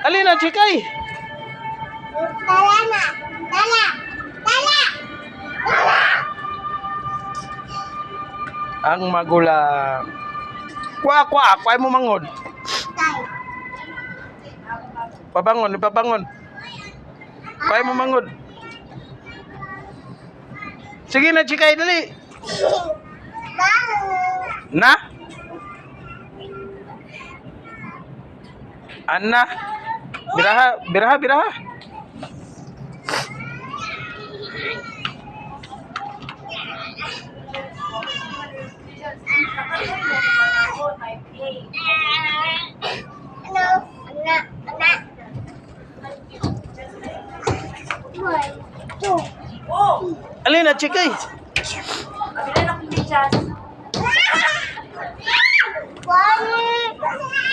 Alin na, chikay? Dala na. Dala. Dala. Ang magulang. Kuha mo mangod. Tay. Pabangon, ipabangon. Kuha mo mangod. Sige na, chikay, dali. Bang. Na? Anna? Biraha. Ano? Anak. One, two. Alin na, chikay? One.